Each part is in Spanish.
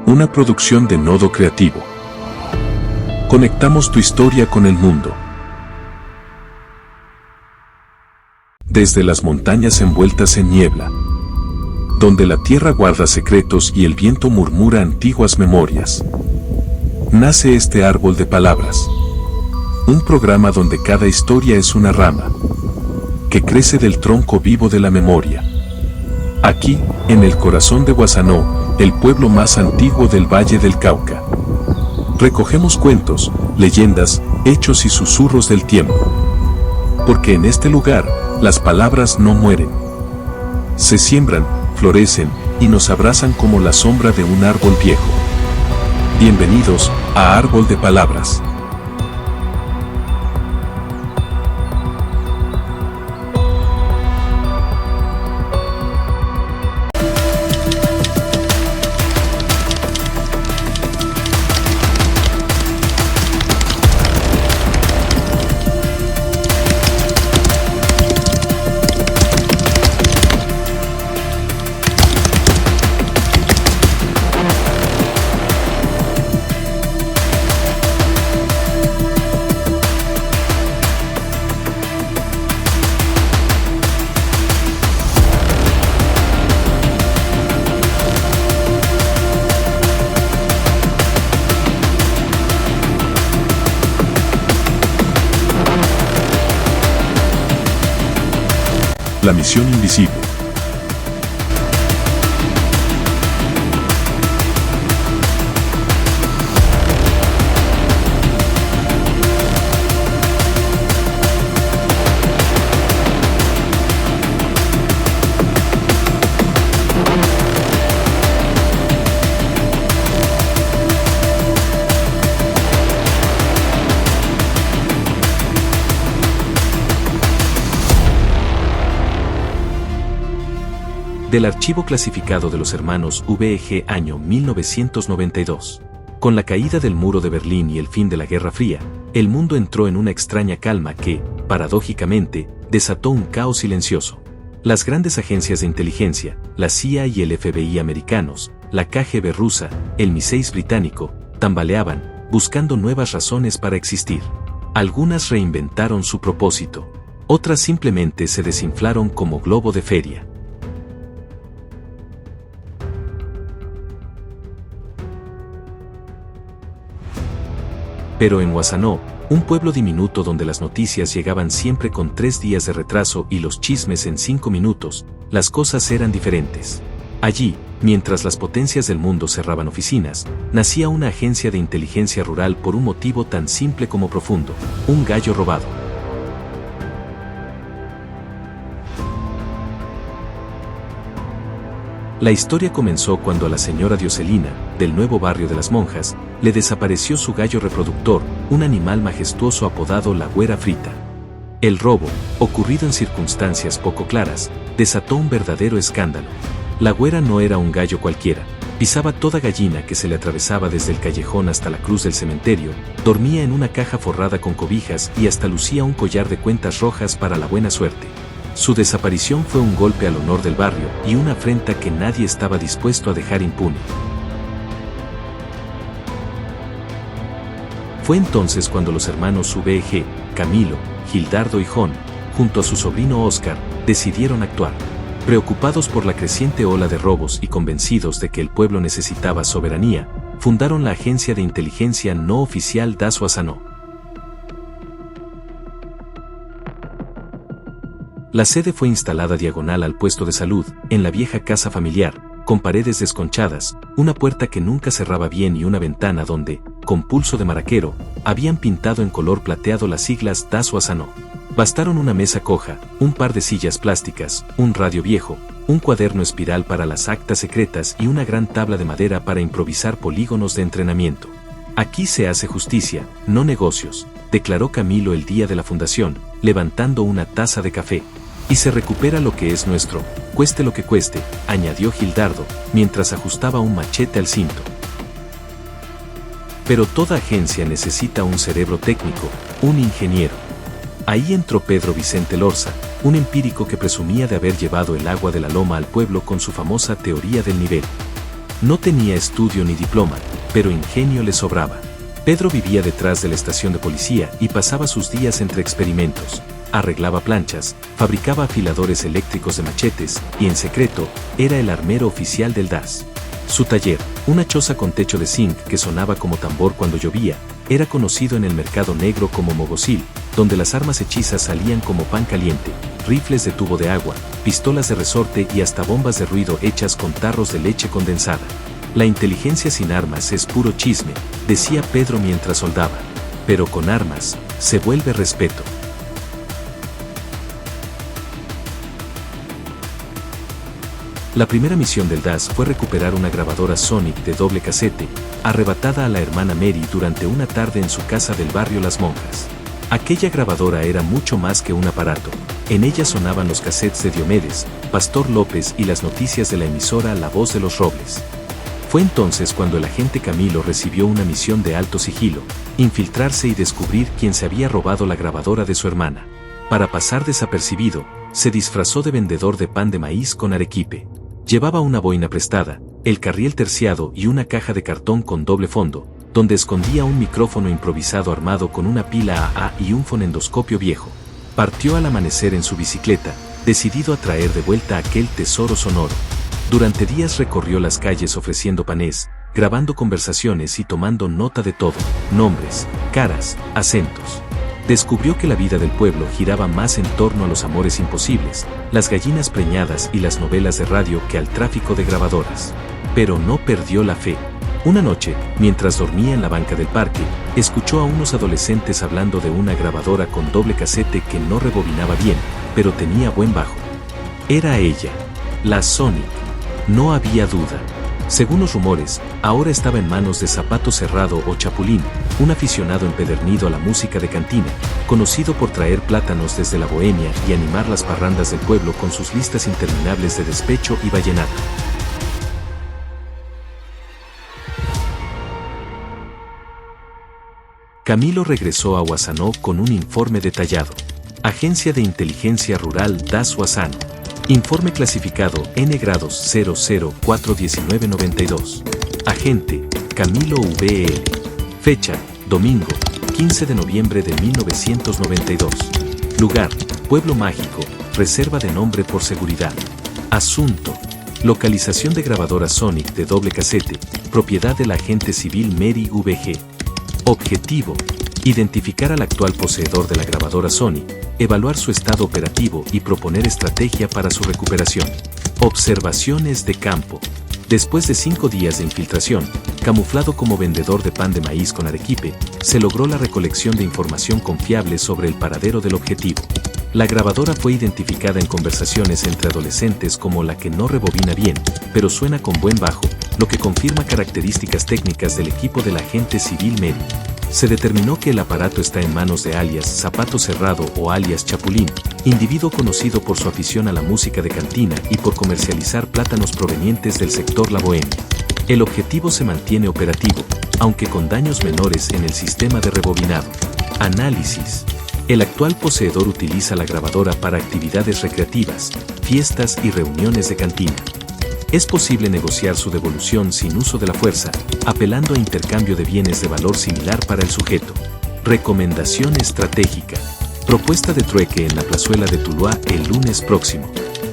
Una producción de Nodo Creativo. Conectamos tu historia con el mundo. Desde las montañas envueltas en niebla, donde la tierra guarda secretos y el viento murmura antiguas memorias, nace este árbol de palabras. Un programa donde cada historia es una rama que crece del tronco vivo de la memoria. Aquí, en el corazón de Guasanó, el pueblo más antiguo del Valle del Cauca, recogemos cuentos, leyendas, hechos y susurros del tiempo. Porque en este lugar, las palabras no mueren. Se siembran, florecen y nos abrazan como la sombra de un árbol viejo. Bienvenidos a Árbol de Palabras. La misión invisible. Del archivo clasificado de los hermanos VEG año 1992. Con la caída del muro de Berlín y el fin de la Guerra Fría, el mundo entró en una extraña calma que, paradójicamente, desató un caos silencioso. Las grandes agencias de inteligencia, la CIA y el FBI americanos, la KGB rusa, el MI6 británico, tambaleaban, buscando nuevas razones para existir. Algunas reinventaron su propósito, otras simplemente se desinflaron como globo de feria. Pero en Guasanó, un pueblo diminuto donde las noticias llegaban siempre con 3 días de retraso y los chismes en 5 minutos, las cosas eran diferentes. Allí, mientras las potencias del mundo cerraban oficinas, nacía una agencia de inteligencia rural por un motivo tan simple como profundo: un gallo robado. La historia comenzó cuando a la señora Dioselina, del nuevo barrio de las monjas, le desapareció su gallo reproductor, un animal majestuoso apodado la güera frita. El robo, ocurrido en circunstancias poco claras, desató un verdadero escándalo. La güera no era un gallo cualquiera, pisaba toda gallina que se le atravesaba desde el callejón hasta la cruz del cementerio, dormía en una caja forrada con cobijas y hasta lucía un collar de cuentas rojas para la buena suerte. Su desaparición fue un golpe al honor del barrio y una afrenta que nadie estaba dispuesto a dejar impune. Fue entonces cuando los hermanos VEG, Camilo, Gildardo y Jon, junto a su sobrino Oscar, decidieron actuar. Preocupados por la creciente ola de robos y convencidos de que el pueblo necesitaba soberanía, fundaron la agencia de inteligencia no oficial Das Guasanó. La sede fue instalada diagonal al puesto de salud, en la vieja casa familiar, con paredes desconchadas, una puerta que nunca cerraba bien y una ventana donde, con pulso de maraquero, habían pintado en color plateado las siglas Das Guasanó. Bastaron una mesa coja, un par de sillas plásticas, un radio viejo, un cuaderno espiral para las actas secretas y una gran tabla de madera para improvisar polígonos de entrenamiento. Aquí se hace justicia, no negocios, declaró Camilo el día de la fundación, levantando una taza de café. Y se recupera lo que es nuestro, cueste lo que cueste, añadió Gildardo, mientras ajustaba un machete al cinto. Pero toda agencia necesita un cerebro técnico, un ingeniero. Ahí entró Pedro Vicente Lorza, un empírico que presumía de haber llevado el agua de la loma al pueblo con su famosa teoría del nivel. No tenía estudio ni diploma, pero ingenio le sobraba. Pedro vivía detrás de la estación de policía y pasaba sus días entre experimentos. Arreglaba planchas, fabricaba afiladores eléctricos de machetes y, en secreto, era el armero oficial del DAS. Su taller, una choza con techo de zinc que sonaba como tambor cuando llovía, era conocido en el mercado negro como Mogosil, donde las armas hechizas salían como pan caliente, rifles de tubo de agua, pistolas de resorte y hasta bombas de ruido hechas con tarros de leche condensada. La inteligencia sin armas es puro chisme, decía Pedro mientras soldaba. Pero con armas, se vuelve respeto. La primera misión del DAS fue recuperar una grabadora Sonic de doble casete, arrebatada a la hermana Mary durante una tarde en su casa del barrio Las Monjas. Aquella grabadora era mucho más que un aparato. En ella sonaban los cassettes de Diomedes, Pastor López y las noticias de la emisora La Voz de los Robles. Fue entonces cuando el agente Camilo recibió una misión de alto sigilo, infiltrarse y descubrir quién se había robado la grabadora de su hermana. Para pasar desapercibido, se disfrazó de vendedor de pan de maíz con arequipe. Llevaba una boina prestada, el carriel terciado y una caja de cartón con doble fondo, donde escondía un micrófono improvisado armado con una pila AA y un fonendoscopio viejo. Partió al amanecer en su bicicleta, decidido a traer de vuelta aquel tesoro sonoro. Durante días recorrió las calles ofreciendo panés, grabando conversaciones y tomando nota de todo, nombres, caras, acentos. Descubrió que la vida del pueblo giraba más en torno a los amores imposibles, las gallinas preñadas y las novelas de radio que al tráfico de grabadoras. Pero no perdió la fe. Una noche, mientras dormía en la banca del parque, escuchó a unos adolescentes hablando de una grabadora con doble casete que no rebobinaba bien, pero tenía buen bajo. Era ella, la Sonic. No había duda. Según los rumores, ahora estaba en manos de Zapato Cerrado o Chapulín, un aficionado empedernido a la música de cantina, conocido por traer plátanos desde la Bohemia y animar las parrandas del pueblo con sus listas interminables de despecho y vallenato. Camilo regresó a Guasano con un informe detallado. Agencia de Inteligencia Rural DAS Guasano. Informe clasificado N grados 0041992. Agente, Camilo VL. Fecha, domingo, 15 de noviembre de 1992. Lugar, Pueblo Mágico, reserva de nombre por seguridad. Asunto, localización de grabadora Sonic de doble casete, propiedad del agente civil Mary VG. Objetivo, identificar al actual poseedor de la grabadora Sonic, evaluar su estado operativo y proponer estrategia para su recuperación. Observaciones de campo. Después de 5 días de infiltración, camuflado como vendedor de pan de maíz con arequipe, se logró la recolección de información confiable sobre el paradero del objetivo. La grabadora fue identificada en conversaciones entre adolescentes como la que no rebobina bien, pero suena con buen bajo, lo que confirma características técnicas del equipo del agente civil Mary. Se determinó que el aparato está en manos de alias Zapato Cerrado o alias Chapulín, individuo conocido por su afición a la música de cantina y por comercializar plátanos provenientes del sector La Bohemia. El objetivo se mantiene operativo, aunque con daños menores en el sistema de rebobinado. Análisis. El actual poseedor utiliza la grabadora para actividades recreativas, fiestas y reuniones de cantina. Es posible negociar su devolución sin uso de la fuerza, apelando a intercambio de bienes de valor similar para el sujeto. Recomendación estratégica. Propuesta de trueque en la plazuela de Tuluá el lunes próximo.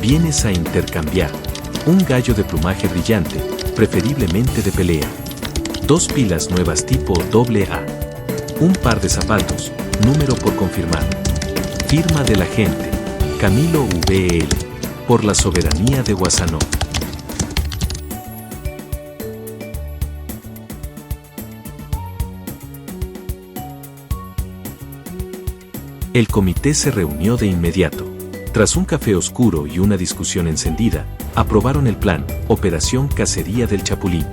Bienes a intercambiar. Un gallo de plumaje brillante, preferiblemente de pelea. 2 pilas nuevas tipo AA. Un par de zapatos, número por confirmar. Firma del agente, Camilo VL. Por la soberanía de Guasano. El comité se reunió de inmediato. Tras un café oscuro y una discusión encendida, aprobaron el plan, Operación Cacería del Chapulín.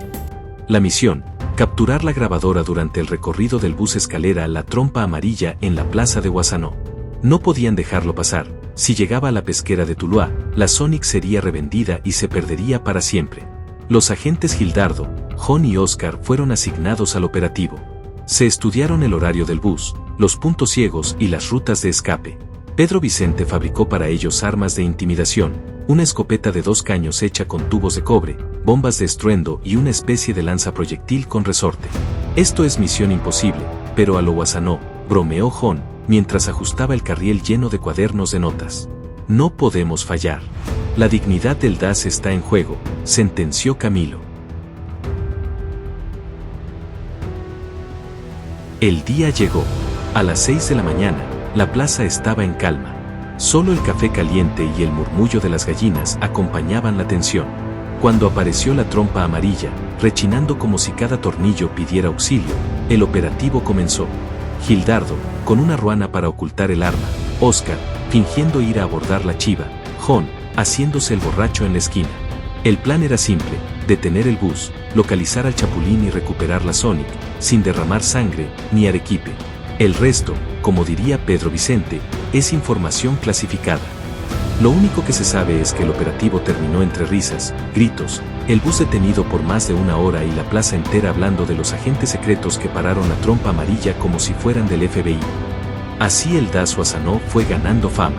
La misión, capturar la grabadora durante el recorrido del bus escalera La Trompa Amarilla en la plaza de Guasano. No podían dejarlo pasar. Si llegaba a la pesquera de Tuluá, la Sonic sería revendida y se perdería para siempre. Los agentes Gildardo, John y Oscar fueron asignados al operativo. Se estudiaron el horario del bus, los puntos ciegos y las rutas de escape. Pedro Vicente fabricó para ellos armas de intimidación, una escopeta de 2 caños hecha con tubos de cobre, bombas de estruendo y una especie de lanzaproyectil con resorte. Esto es misión imposible, pero a lo Guasanó, bromeó Jon, mientras ajustaba el carriel lleno de cuadernos de notas. No podemos fallar. La dignidad del DAS está en juego, sentenció Camilo. El día llegó. A las 6 de la mañana, la plaza estaba en calma. Solo el café caliente y el murmullo de las gallinas acompañaban la tensión. Cuando apareció la trompa amarilla, rechinando como si cada tornillo pidiera auxilio, el operativo comenzó. Gildardo, con una ruana para ocultar el arma, Oscar, fingiendo ir a abordar la chiva, Jon, haciéndose el borracho en la esquina. El plan era simple, detener el bus, localizar al Chapulín y recuperar la Sonic, sin derramar sangre ni arequipe. El resto, como diría Pedro Vicente, es información clasificada. Lo único que se sabe es que el operativo terminó entre risas, gritos, el bus detenido por más de una hora y la plaza entera hablando de los agentes secretos que pararon la trompa amarilla como si fueran del FBI. Así el DAS Guasanó fue ganando fama.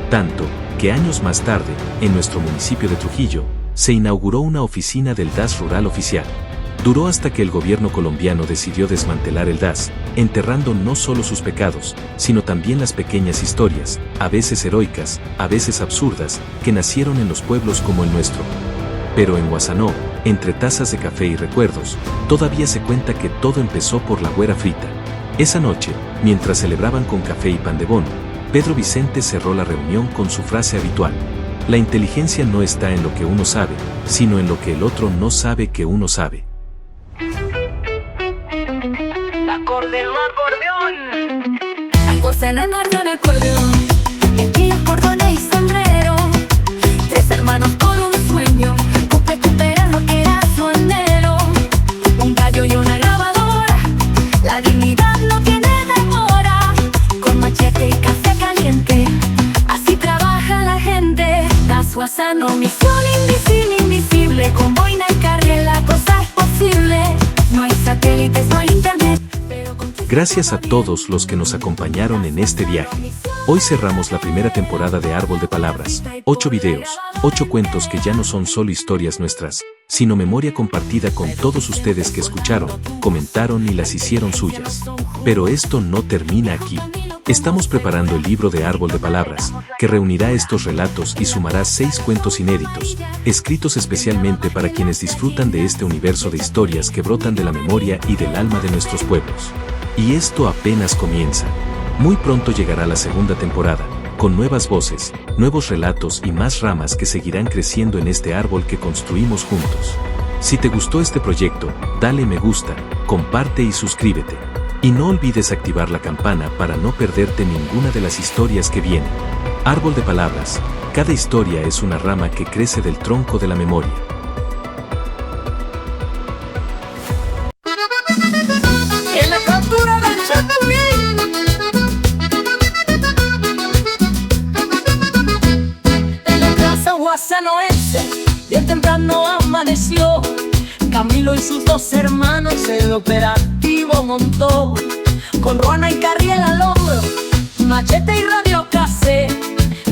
Tanto, que años más tarde, en nuestro municipio de Trujillo, se inauguró una oficina del DAS rural oficial. Duró hasta que el gobierno colombiano decidió desmantelar el DAS, enterrando no solo sus pecados, sino también las pequeñas historias, a veces heroicas, a veces absurdas, que nacieron en los pueblos como el nuestro. Pero en Guasanó, entre tazas de café y recuerdos, todavía se cuenta que todo empezó por la güera frita. Esa noche, mientras celebraban con café y pan de bono, Pedro Vicente cerró la reunión con su frase habitual: la inteligencia no está en lo que uno sabe, sino en lo que el otro no sabe que uno sabe. Acordeón. Alcorcena norte de acordeón. Aquí acordeones y sombrero. Tres hermanos con un sueño. Recuperar lo que era su anhelo. Un gallo y una grabadora. La dignidad no tiene demora. Con machete y café caliente. Así trabaja la gente. DAS Guasanó, misión invisible, invisible. Con boina y carriel la cosa es posible. No hay satélites, no hay internet. Gracias a todos los que nos acompañaron en este viaje. Hoy cerramos la primera temporada de Árbol de Palabras. 8 videos, 8 cuentos que ya no son solo historias nuestras, sino memoria compartida con todos ustedes que escucharon, comentaron y las hicieron suyas. Pero esto no termina aquí. Estamos preparando el libro de Árbol de Palabras, que reunirá estos relatos y sumará 6 cuentos inéditos, escritos especialmente para quienes disfrutan de este universo de historias que brotan de la memoria y del alma de nuestros pueblos. Y esto apenas comienza. Muy pronto llegará la segunda temporada, con nuevas voces, nuevos relatos y más ramas que seguirán creciendo en este árbol que construimos juntos. Si te gustó este proyecto, dale me gusta, comparte y suscríbete. Y no olvides activar la campana para no perderte ninguna de las historias que vienen. Árbol de Palabras, cada historia es una rama que crece del tronco de la memoria. En la captura del Chapulín. En la casa guasanoense, bien temprano amaneció. Camilo y sus 2 hermanos el operativo montó. Con ruana y carriel al hombro, machete y radio casé.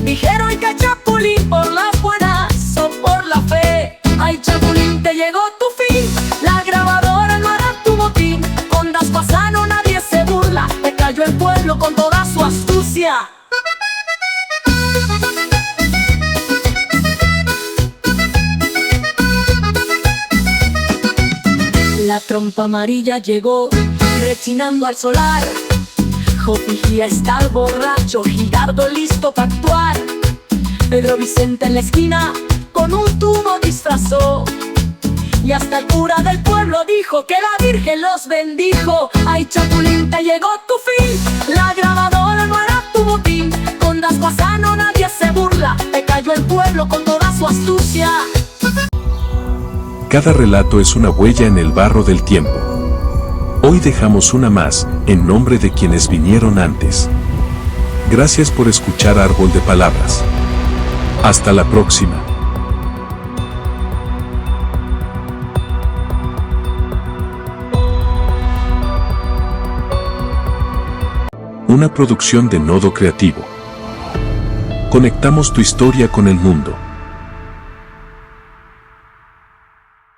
Dijeron que Chapulín por las buenas o por la fe. Ay Chapulín, te llegó tu fin, la grabadora no hará tu botín. Con DAS Guasanó nadie se burla, te cayó el pueblo con toda su astucia. La trompa amarilla llegó, rechinando al solar. Jopijía está el borracho, Gildardo listo para actuar. Pedro Vicente en la esquina, con un tubo disfrazó. Y hasta el cura del pueblo dijo que la Virgen los bendijo. Ay Chapulín, te llegó tu fin, la grabadora no hará tu botín. Con DAS Guasanó nadie se burla, te cayó el pueblo con toda su astucia. Cada relato es una huella en el barro del tiempo. Hoy dejamos una más, en nombre de quienes vinieron antes. Gracias por escuchar Árbol de Palabras. Hasta la próxima. Una producción de Nodo Creativo. Conectamos tu historia con el mundo.